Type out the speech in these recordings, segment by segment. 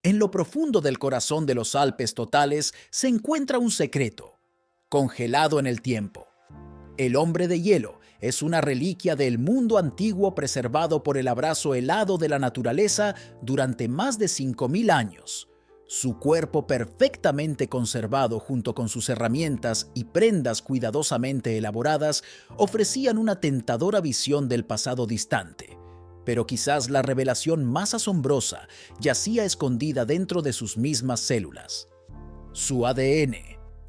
En lo profundo del corazón de los Alpes totales se encuentra un secreto, congelado en el tiempo. El hombre de hielo es una reliquia del mundo antiguo preservado por el abrazo helado de la naturaleza durante más de 5.000 años. Su cuerpo perfectamente conservado junto con sus herramientas y prendas cuidadosamente elaboradas ofrecían una tentadora visión del pasado distante. Pero quizás la revelación más asombrosa yacía escondida dentro de sus mismas células. Su ADN.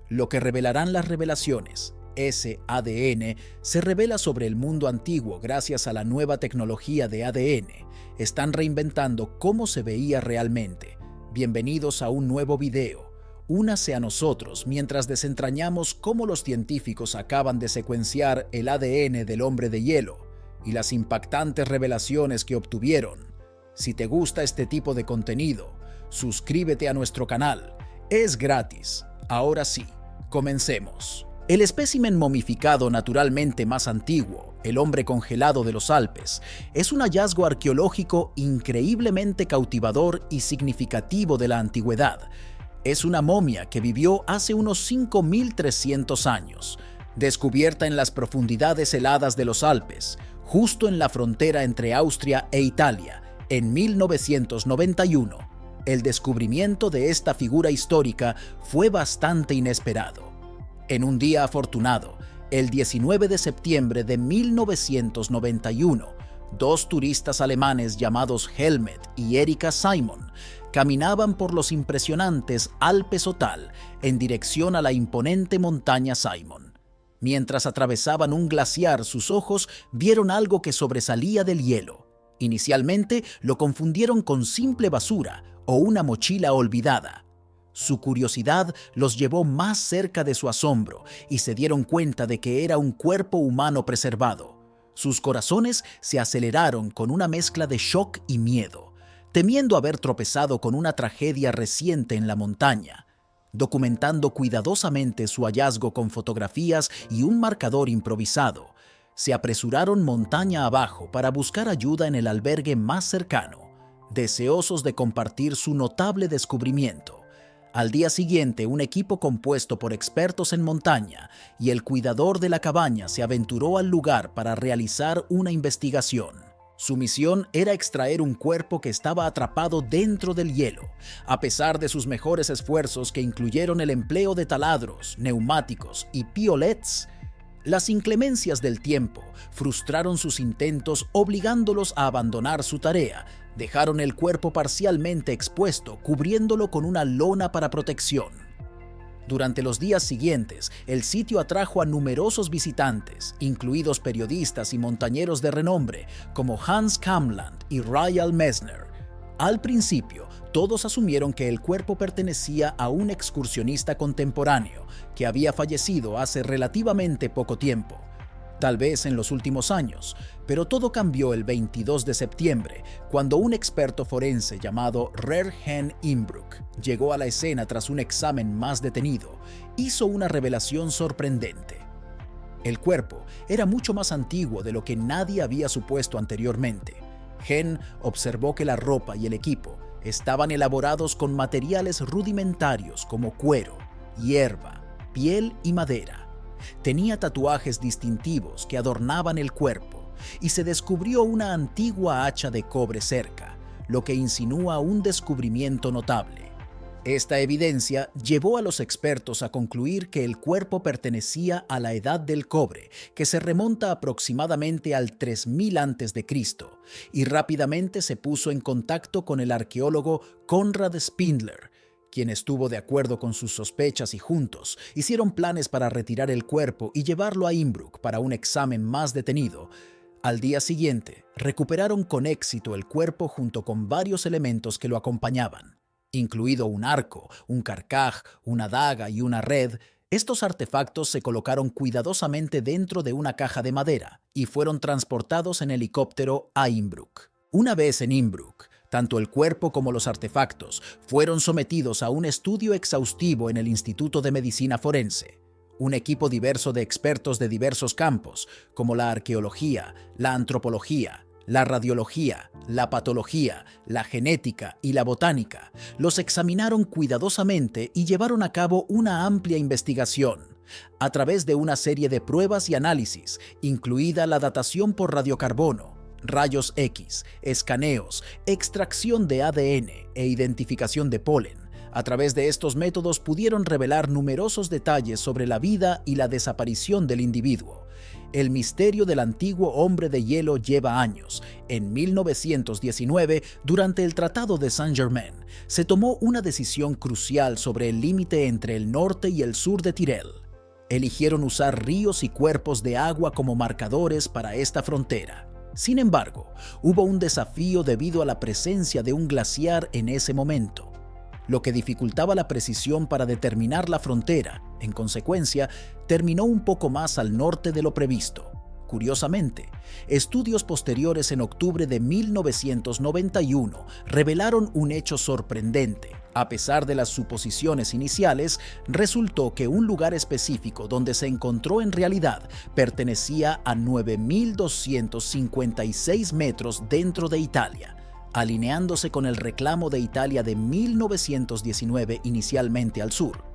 Lo que revelarán las revelaciones. Ese ADN se revela sobre el mundo antiguo gracias a la nueva tecnología de ADN. Están reinventando cómo se veía realmente. Bienvenidos a un nuevo video. Únase a nosotros mientras desentrañamos cómo los científicos acaban de secuenciar el ADN del hombre de hielo y las impactantes revelaciones que obtuvieron. Si te gusta este tipo de contenido, suscríbete a nuestro canal. Es gratis. Ahora sí, comencemos. El espécimen momificado naturalmente más antiguo, el hombre congelado de los Alpes, es un hallazgo arqueológico increíblemente cautivador y significativo de la antigüedad. Es una momia que vivió hace unos 5.300 años, descubierta en las profundidades heladas de los Alpes, justo en la frontera entre Austria e Italia, en 1991. El descubrimiento de esta figura histórica fue bastante inesperado. En un día afortunado, el 19 de septiembre de 1991, dos turistas alemanes llamados Helmet y Erika Simon caminaban por los impresionantes Alpes Otal en dirección a la imponente montaña Simon. Mientras atravesaban un glaciar, sus ojos vieron algo que sobresalía del hielo. Inicialmente lo confundieron con simple basura o una mochila olvidada. Su curiosidad los llevó más cerca de su asombro y se dieron cuenta de que era un cuerpo humano preservado. Sus corazones se aceleraron con una mezcla de shock y miedo, temiendo haber tropezado con una tragedia reciente en la montaña. Documentando cuidadosamente su hallazgo con fotografías y un marcador improvisado, se apresuraron montaña abajo para buscar ayuda en el albergue más cercano, deseosos de compartir su notable descubrimiento. Al día siguiente, un equipo compuesto por expertos en montaña y el cuidador de la cabaña se aventuró al lugar para realizar una investigación. Su misión era extraer un cuerpo que estaba atrapado dentro del hielo. A pesar de sus mejores esfuerzos que incluyeron el empleo de taladros, neumáticos y piolets, las inclemencias del tiempo frustraron sus intentos, obligándolos a abandonar su tarea. Dejaron el cuerpo parcialmente expuesto, cubriéndolo con una lona para protección. Durante los días siguientes, el sitio atrajo a numerosos visitantes, incluidos periodistas y montañeros de renombre como Hans Kamland y Ryle Messner. Al principio, todos asumieron que el cuerpo pertenecía a un excursionista contemporáneo que había fallecido hace relativamente poco tiempo, tal vez en los últimos años, pero todo cambió el 22 de septiembre, cuando un experto forense llamado Rerhen Imbruck llegó a la escena tras un examen más detenido. Hizo una revelación sorprendente. El cuerpo era mucho más antiguo de lo que nadie había supuesto anteriormente. Hen observó que la ropa y el equipo estaban elaborados con materiales rudimentarios como cuero, hierba, piel y madera. Tenía tatuajes distintivos que adornaban el cuerpo y se descubrió una antigua hacha de cobre cerca, lo que insinúa un descubrimiento notable. Esta evidencia llevó a los expertos a concluir que el cuerpo pertenecía a la Edad del Cobre, que se remonta aproximadamente al 3000 a.C., y rápidamente se puso en contacto con el arqueólogo Konrad Spindler, quien estuvo de acuerdo con sus sospechas y juntos hicieron planes para retirar el cuerpo y llevarlo a Imbruck para un examen más detenido. Al día siguiente, recuperaron con éxito el cuerpo junto con varios elementos que lo acompañaban, incluido un arco, un carcaj, una daga y una red. Estos artefactos se colocaron cuidadosamente dentro de una caja de madera y fueron transportados en helicóptero a Imbruck. Una vez en Imbruck, tanto el cuerpo como los artefactos fueron sometidos a un estudio exhaustivo en el Instituto de Medicina Forense. Un equipo diverso de expertos de diversos campos, como la arqueología, la antropología, La radiología, la patología, la genética y la botánica los examinaron cuidadosamente y llevaron a cabo una amplia investigación a través de una serie de pruebas y análisis, incluida la datación por radiocarbono, rayos X, escaneos, extracción de ADN e identificación de polen. A través de estos métodos pudieron revelar numerosos detalles sobre la vida y la desaparición del individuo. El misterio del antiguo hombre de hielo lleva años. En 1919, durante el Tratado de Saint-Germain, se tomó una decisión crucial sobre el límite entre el norte y el sur de Tyrol. Eligieron usar ríos y cuerpos de agua como marcadores para esta frontera. Sin embargo, hubo un desafío debido a la presencia de un glaciar en ese momento, lo que dificultaba la precisión para determinar la frontera. En consecuencia, terminó un poco más al norte de lo previsto. Curiosamente, estudios posteriores en octubre de 1991 revelaron un hecho sorprendente. A pesar de las suposiciones iniciales, resultó que un lugar específico donde se encontró en realidad pertenecía a 9.256 metros dentro de Italia, alineándose con el reclamo de Italia de 1919 inicialmente al sur.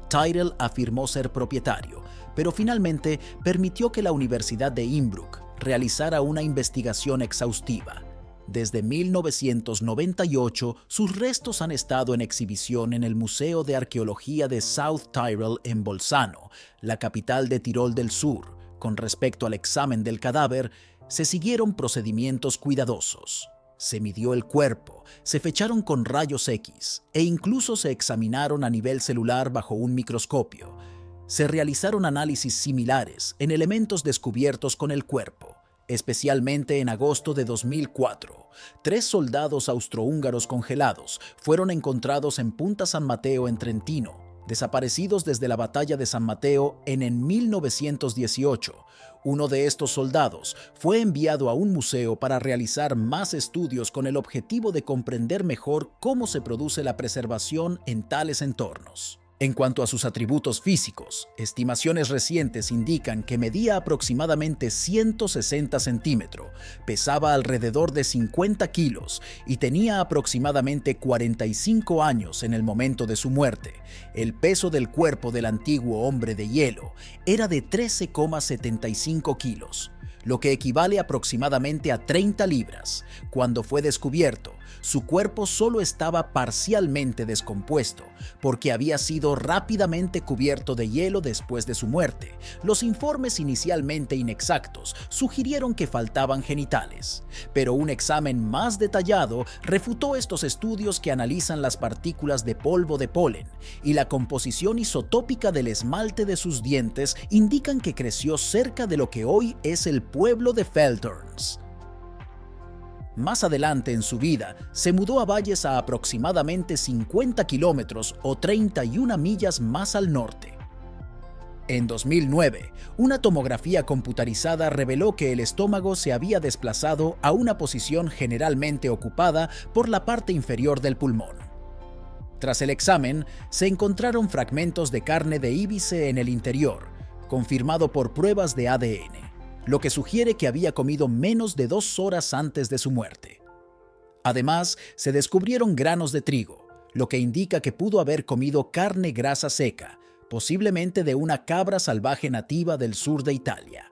Tyrrell afirmó ser propietario, pero finalmente permitió que la Universidad de Innsbruck realizara una investigación exhaustiva. Desde 1998, sus restos han estado en exhibición en el Museo de Arqueología de South Tyrol en Bolzano, la capital de Tirol del Sur. Con respecto al examen del cadáver, se siguieron procedimientos cuidadosos. Se midió el cuerpo, se fecharon con rayos X e incluso se examinaron a nivel celular bajo un microscopio. Se realizaron análisis similares en elementos descubiertos con el cuerpo. Especialmente en agosto de 2004, 3 soldados austrohúngaros congelados fueron encontrados en Punta San Mateo en Trentino, desaparecidos desde la batalla de San Mateo en 1918. Uno de estos soldados fue enviado a un museo para realizar más estudios con el objetivo de comprender mejor cómo se produce la preservación en tales entornos. En cuanto a sus atributos físicos, estimaciones recientes indican que medía aproximadamente 160 centímetros, pesaba alrededor de 50 kilos y tenía aproximadamente 45 años en el momento de su muerte. El peso del cuerpo del antiguo hombre de hielo era de 13,75 kilos, lo que equivale aproximadamente a 30 libras. Cuando fue descubierto, su cuerpo solo estaba parcialmente descompuesto, porque había sido rápidamente cubierto de hielo después de su muerte. Los informes inicialmente inexactos sugirieron que faltaban genitales, pero un examen más detallado refutó estos estudios que analizan las partículas de polvo de polen y la composición isotópica del esmalte de sus dientes indican que creció cerca de lo que hoy es el pueblo de Feldhorns. Más adelante en su vida, se mudó a valles a aproximadamente 50 kilómetros o 31 millas más al norte. En 2009, una tomografía computarizada reveló que el estómago se había desplazado a una posición generalmente ocupada por la parte inferior del pulmón. Tras el examen, se encontraron fragmentos de carne de íbice en el interior, confirmado por pruebas de ADN. Lo que sugiere que había comido menos de 2 horas antes de su muerte. Además, se descubrieron granos de trigo, lo que indica que pudo haber comido carne grasa seca, posiblemente de una cabra salvaje nativa del sur de Italia.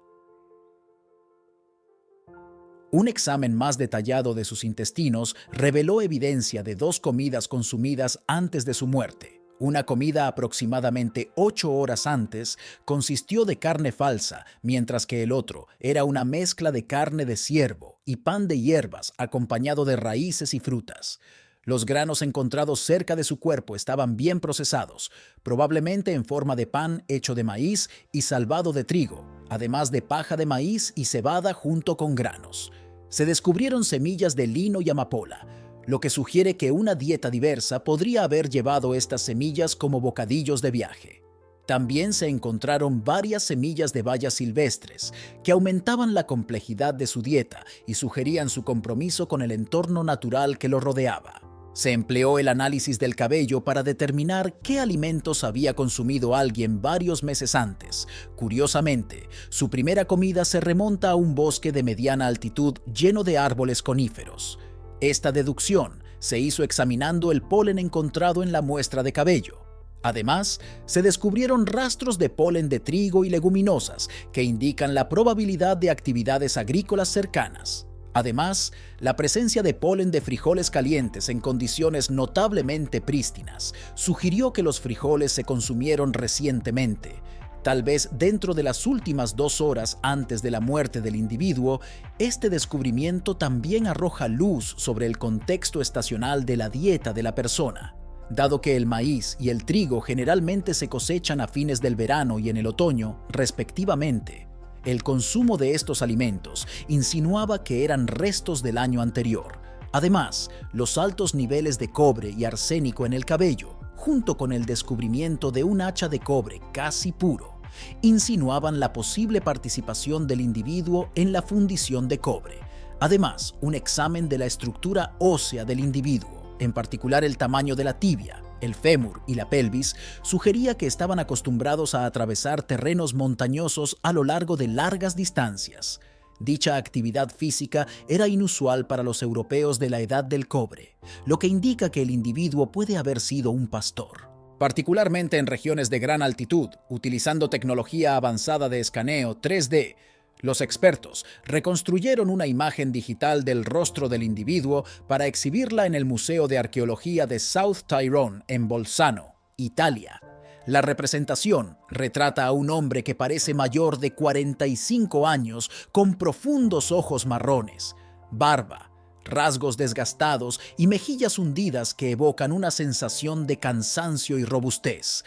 Un examen más detallado de sus intestinos reveló evidencia de 2 comidas consumidas antes de su muerte. Una comida aproximadamente 8 horas antes consistió de carne falsa, mientras que el otro era una mezcla de carne de ciervo y pan de hierbas acompañado de raíces y frutas. Los granos encontrados cerca de su cuerpo estaban bien procesados, probablemente en forma de pan hecho de maíz y salvado de trigo, además de paja de maíz y cebada junto con granos. Se descubrieron semillas de lino y amapola, lo que sugiere que una dieta diversa podría haber llevado estas semillas como bocadillos de viaje. También se encontraron varias semillas de bayas silvestres, que aumentaban la complejidad de su dieta y sugerían su compromiso con el entorno natural que lo rodeaba. Se empleó el análisis del cabello para determinar qué alimentos había consumido alguien varios meses antes. Curiosamente, su primera comida se remonta a un bosque de mediana altitud lleno de árboles coníferos. Esta deducción se hizo examinando el polen encontrado en la muestra de cabello. Además, se descubrieron rastros de polen de trigo y leguminosas que indican la probabilidad de actividades agrícolas cercanas. Además, la presencia de polen de frijoles calientes en condiciones notablemente prístinas sugirió que los frijoles se consumieron recientemente. Tal vez dentro de las últimas 2 horas antes de la muerte del individuo. Este descubrimiento también arroja luz sobre el contexto estacional de la dieta de la persona. Dado que el maíz y el trigo generalmente se cosechan a fines del verano y en el otoño, respectivamente, el consumo de estos alimentos insinuaba que eran restos del año anterior. Además, los altos niveles de cobre y arsénico en el cabello, junto con el descubrimiento de un hacha de cobre casi puro, insinuaban la posible participación del individuo en la fundición de cobre. Además, un examen de la estructura ósea del individuo, en particular el tamaño de la tibia, el fémur y la pelvis, sugería que estaban acostumbrados a atravesar terrenos montañosos a lo largo de largas distancias. Dicha actividad física era inusual para los europeos de la Edad del Cobre, lo que indica que el individuo puede haber sido un pastor. Particularmente en regiones de gran altitud, utilizando tecnología avanzada de escaneo 3D, los expertos reconstruyeron una imagen digital del rostro del individuo para exhibirla en el Museo de Arqueología de South Tyrone, en Bolzano, Italia. La representación retrata a un hombre que parece mayor de 45 años, con profundos ojos marrones, barba, rasgos desgastados y mejillas hundidas que evocan una sensación de cansancio y robustez.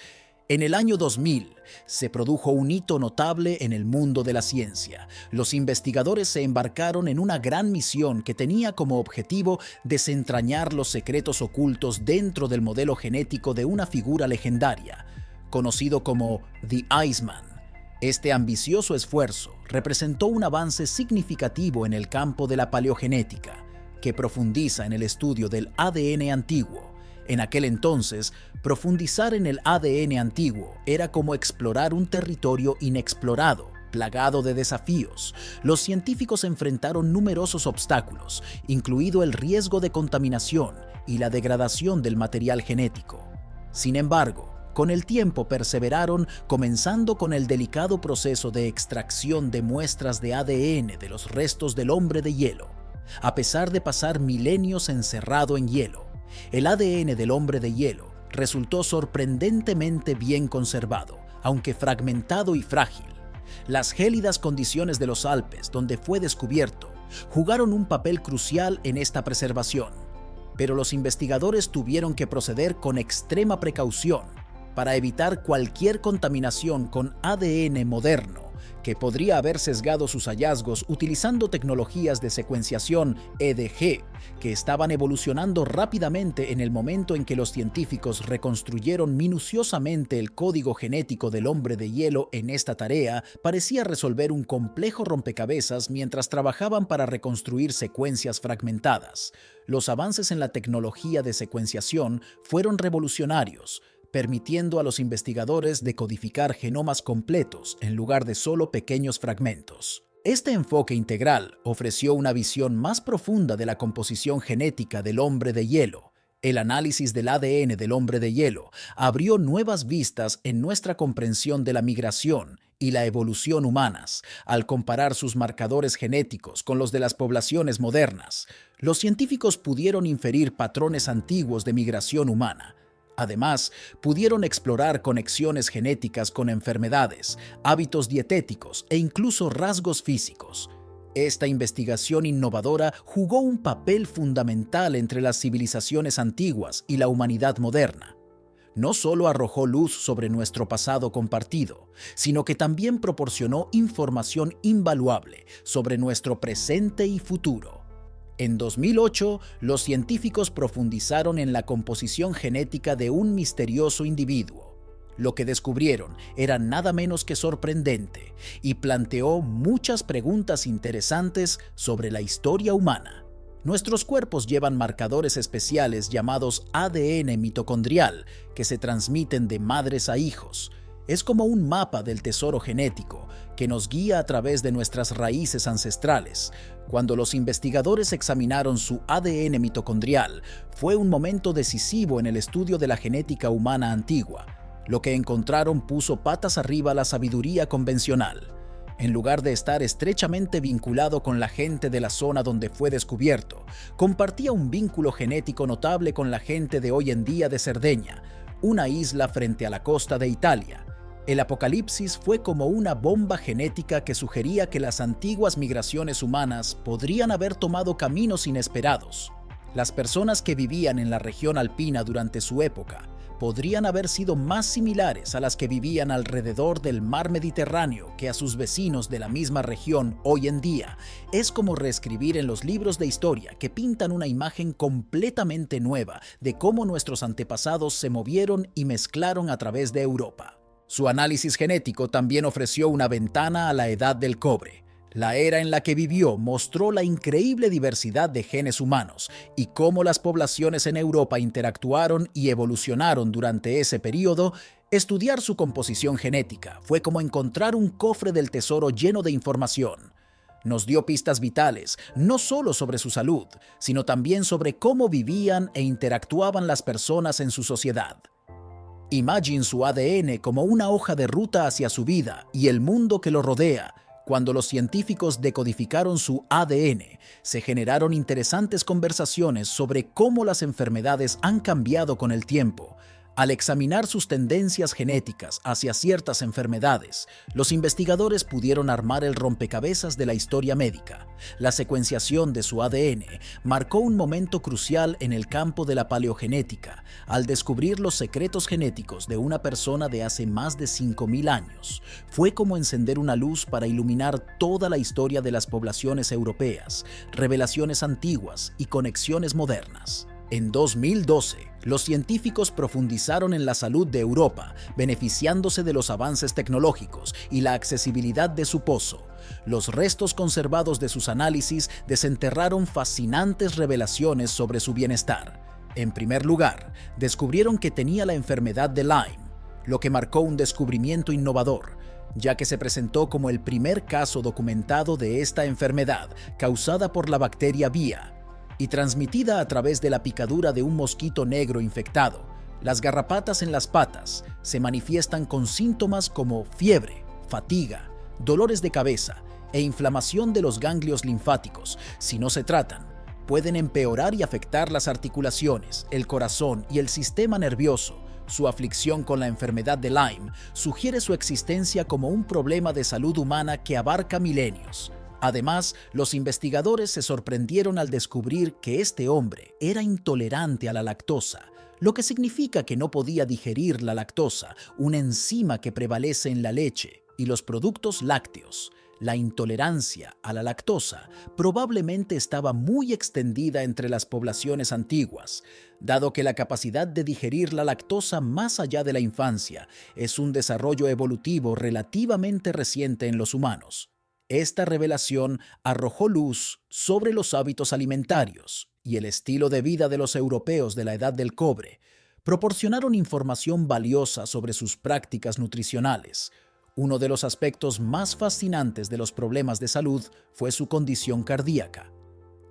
En el año 2000 se produjo un hito notable en el mundo de la ciencia. Los investigadores se embarcaron en una gran misión que tenía como objetivo desentrañar los secretos ocultos dentro del modelo genético de una figura legendaria, conocido como The Iceman. Este ambicioso esfuerzo representó un avance significativo en el campo de la paleogenética, que profundiza en el estudio del ADN antiguo. En aquel entonces, profundizar en el ADN antiguo era como explorar un territorio inexplorado, plagado de desafíos. Los científicos enfrentaron numerosos obstáculos, incluido el riesgo de contaminación y la degradación del material genético. Sin embargo, con el tiempo perseveraron, comenzando con el delicado proceso de extracción de muestras de ADN de los restos del hombre de hielo. A pesar de pasar milenios encerrado en hielo, el ADN del hombre de hielo resultó sorprendentemente bien conservado, aunque fragmentado y frágil. Las gélidas condiciones de los Alpes, donde fue descubierto, jugaron un papel crucial en esta preservación, pero los investigadores tuvieron que proceder con extrema precaución para evitar cualquier contaminación con ADN moderno que podría haber sesgado sus hallazgos utilizando tecnologías de secuenciación EDG, que estaban evolucionando rápidamente en el momento en que los científicos reconstruyeron minuciosamente el código genético del hombre de hielo. En esta tarea parecía resolver un complejo rompecabezas mientras trabajaban para reconstruir secuencias fragmentadas. Los avances en la tecnología de secuenciación fueron revolucionarios, permitiendo a los investigadores decodificar genomas completos en lugar de solo pequeños fragmentos. Este enfoque integral ofreció una visión más profunda de la composición genética del hombre de hielo. El análisis del ADN del hombre de hielo abrió nuevas vistas en nuestra comprensión de la migración y la evolución humanas. Al comparar sus marcadores genéticos con los de las poblaciones modernas, los científicos pudieron inferir patrones antiguos de migración humana. Además, pudieron explorar conexiones genéticas con enfermedades, hábitos dietéticos e incluso rasgos físicos. Esta investigación innovadora jugó un papel fundamental entre las civilizaciones antiguas y la humanidad moderna. No solo arrojó luz sobre nuestro pasado compartido, sino que también proporcionó información invaluable sobre nuestro presente y futuro. En 2008, los científicos profundizaron en la composición genética de un misterioso individuo. Lo que descubrieron era nada menos que sorprendente y planteó muchas preguntas interesantes sobre la historia humana. Nuestros cuerpos llevan marcadores especiales llamados ADN mitocondrial que se transmiten de madres a hijos. Es como un mapa del tesoro genético que nos guía a través de nuestras raíces ancestrales. Cuando los investigadores examinaron su ADN mitocondrial, fue un momento decisivo en el estudio de la genética humana antigua. Lo que encontraron puso patas arriba la sabiduría convencional. En lugar de estar estrechamente vinculado con la gente de la zona donde fue descubierto, compartía un vínculo genético notable con la gente de hoy en día de Cerdeña, una isla frente a la costa de Italia. El apocalipsis fue como una bomba genética que sugería que las antiguas migraciones humanas podrían haber tomado caminos inesperados. Las personas que vivían en la región alpina durante su época podrían haber sido más similares a las que vivían alrededor del mar Mediterráneo que a sus vecinos de la misma región hoy en día. Es como reescribir en los libros de historia que pintan una imagen completamente nueva de cómo nuestros antepasados se movieron y mezclaron a través de Europa. Su análisis genético también ofreció una ventana a la edad del cobre. La era en la que vivió mostró la increíble diversidad de genes humanos y cómo las poblaciones en Europa interactuaron y evolucionaron durante ese periodo. Estudiar su composición genética fue como encontrar un cofre del tesoro lleno de información. Nos dio pistas vitales, no solo sobre su salud, sino también sobre cómo vivían e interactuaban las personas en su sociedad. Imagine su ADN como una hoja de ruta hacia su vida y el mundo que lo rodea. Cuando los científicos decodificaron su ADN, se generaron interesantes conversaciones sobre cómo las enfermedades han cambiado con el tiempo. Al examinar sus tendencias genéticas hacia ciertas enfermedades, los investigadores pudieron armar el rompecabezas de la historia médica. La secuenciación de su ADN marcó un momento crucial en el campo de la paleogenética, al descubrir los secretos genéticos de una persona de hace más de 5.000 años. Fue como encender una luz para iluminar toda la historia de las poblaciones europeas, revelaciones antiguas y conexiones modernas. En 2012, los científicos profundizaron en la salud de Europa, beneficiándose de los avances tecnológicos y la accesibilidad de su pozo. Los restos conservados de sus análisis desenterraron fascinantes revelaciones sobre su bienestar. En primer lugar, descubrieron que tenía la enfermedad de Lyme, lo que marcó un descubrimiento innovador, ya que se presentó como el primer caso documentado de esta enfermedad causada por la bacteria VIA y transmitida a través de la picadura de un mosquito negro infectado. Las garrapatas en las patas se manifiestan con síntomas como fiebre, fatiga, dolores de cabeza e inflamación de los ganglios linfáticos. Si no se tratan, pueden empeorar y afectar las articulaciones, el corazón y el sistema nervioso. Su aflicción con la enfermedad de Lyme sugiere su existencia como un problema de salud humana que abarca milenios. Además, los investigadores se sorprendieron al descubrir que este hombre era intolerante a la lactosa, lo que significa que no podía digerir la lactosa, una enzima que prevalece en la leche y los productos lácteos. La intolerancia a la lactosa probablemente estaba muy extendida entre las poblaciones antiguas, dado que la capacidad de digerir la lactosa más allá de la infancia es un desarrollo evolutivo relativamente reciente en los humanos. Esta revelación arrojó luz sobre los hábitos alimentarios y el estilo de vida de los europeos de la Edad del Cobre. Proporcionaron información valiosa sobre sus prácticas nutricionales. Uno de los aspectos más fascinantes de los problemas de salud fue su condición cardíaca.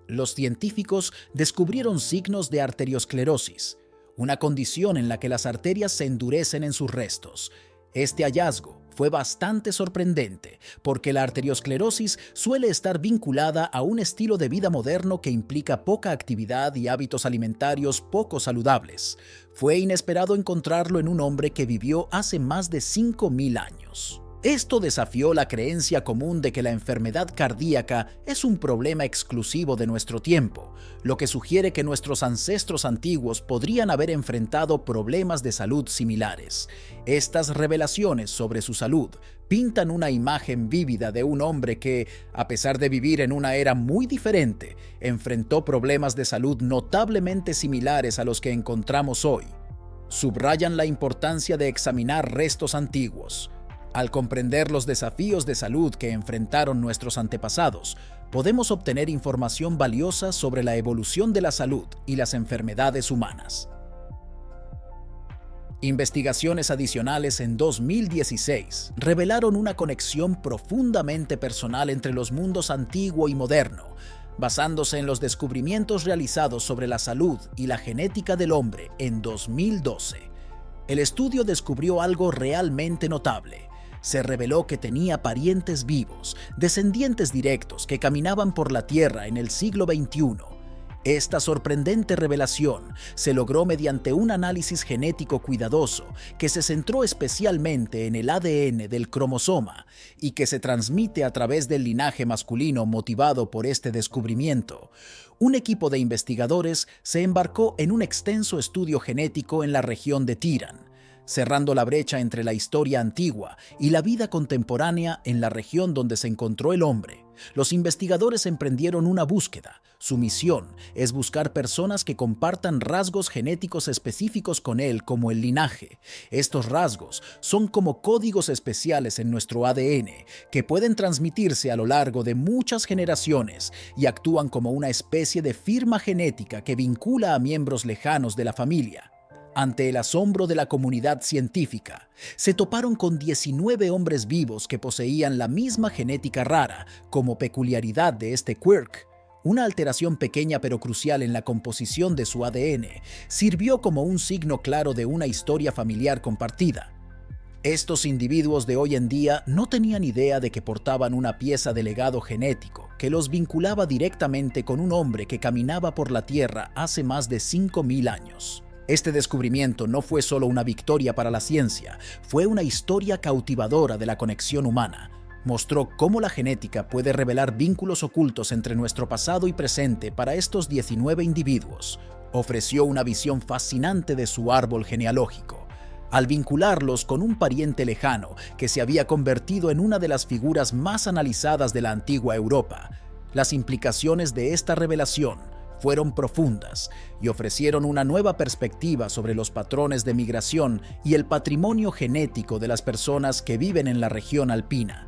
Los científicos descubrieron signos de arteriosclerosis, una condición en la que las arterias se endurecen en sus restos. Este hallazgo fue bastante sorprendente porque la arteriosclerosis suele estar vinculada a un estilo de vida moderno que implica poca actividad y hábitos alimentarios poco saludables. Fue inesperado encontrarlo en un hombre que vivió hace más de 5.000 años. Esto desafió la creencia común de que la enfermedad cardíaca es un problema exclusivo de nuestro tiempo, lo que sugiere que nuestros ancestros antiguos podrían haber enfrentado problemas de salud similares. Estas revelaciones sobre su salud pintan una imagen vívida de un hombre que, a pesar de vivir en una era muy diferente, enfrentó problemas de salud notablemente similares a los que encontramos hoy. Subrayan la importancia de examinar restos antiguos. Al comprender los desafíos de salud que enfrentaron nuestros antepasados, podemos obtener información valiosa sobre la evolución de la salud y las enfermedades humanas. Investigaciones adicionales en 2016 revelaron una conexión profundamente personal entre los mundos antiguo y moderno, basándose en los descubrimientos realizados sobre la salud y la genética del hombre en 2012. El estudio descubrió algo realmente notable. Se reveló que tenía parientes vivos, descendientes directos que caminaban por la Tierra en el siglo XXI. Esta sorprendente revelación se logró mediante un análisis genético cuidadoso que se centró especialmente en el ADN del cromosoma y que se transmite a través del linaje masculino motivado por este descubrimiento. Un equipo de investigadores se embarcó en un extenso estudio genético en la región de Tirán, cerrando la brecha entre la historia antigua y la vida contemporánea en la región donde se encontró el hombre. Los investigadores emprendieron una búsqueda. Su misión es buscar personas que compartan rasgos genéticos específicos con él, como el linaje. Estos rasgos son como códigos especiales en nuestro ADN que pueden transmitirse a lo largo de muchas generaciones y actúan como una especie de firma genética que vincula a miembros lejanos de la familia. Ante el asombro de la comunidad científica, se toparon con 19 hombres vivos que poseían la misma genética rara. Como peculiaridad de este quirk, una alteración pequeña pero crucial en la composición de su ADN sirvió como un signo claro de una historia familiar compartida. Estos individuos de hoy en día no tenían idea de que portaban una pieza de legado genético que los vinculaba directamente con un hombre que caminaba por la Tierra hace más de 5.000 años. Este descubrimiento no fue solo una victoria para la ciencia, fue una historia cautivadora de la conexión humana. Mostró cómo la genética puede revelar vínculos ocultos entre nuestro pasado y presente para estos 19 individuos. Ofreció una visión fascinante de su árbol genealógico, al vincularlos con un pariente lejano que se había convertido en una de las figuras más analizadas de la antigua Europa. Las implicaciones de esta revelación fueron profundas y ofrecieron una nueva perspectiva sobre los patrones de migración y el patrimonio genético de las personas que viven en la región alpina.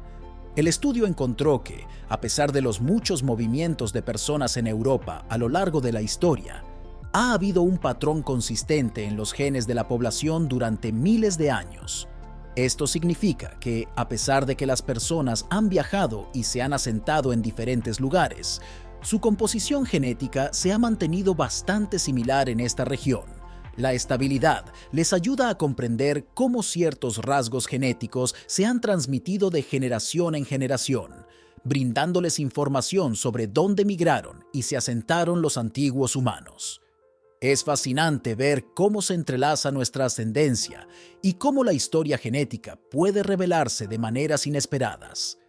El estudio encontró que, a pesar de los muchos movimientos de personas en Europa a lo largo de la historia, ha habido un patrón consistente en los genes de la población durante miles de años. Esto significa que, a pesar de que las personas han viajado y se han asentado en diferentes lugares, su composición genética se ha mantenido bastante similar en esta región. La estabilidad les ayuda a comprender cómo ciertos rasgos genéticos se han transmitido de generación en generación, brindándoles información sobre dónde migraron y se asentaron los antiguos humanos. Es fascinante ver cómo se entrelaza nuestra ascendencia y cómo la historia genética puede revelarse de maneras inesperadas.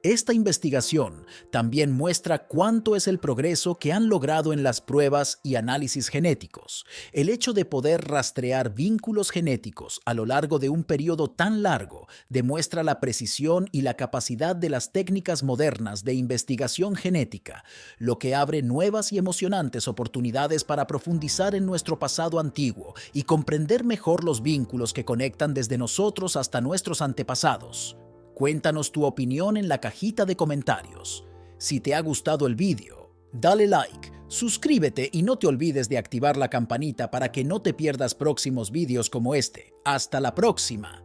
Esta investigación también muestra cuánto es el progreso que han logrado en las pruebas y análisis genéticos. El hecho de poder rastrear vínculos genéticos a lo largo de un periodo tan largo demuestra la precisión y la capacidad de las técnicas modernas de investigación genética, lo que abre nuevas y emocionantes oportunidades para profundizar en nuestro pasado antiguo y comprender mejor los vínculos que conectan desde nosotros hasta nuestros antepasados. Cuéntanos tu opinión en la cajita de comentarios. Si te ha gustado el vídeo, dale like, suscríbete y no te olvides de activar la campanita para que no te pierdas próximos vídeos como este. ¡Hasta la próxima!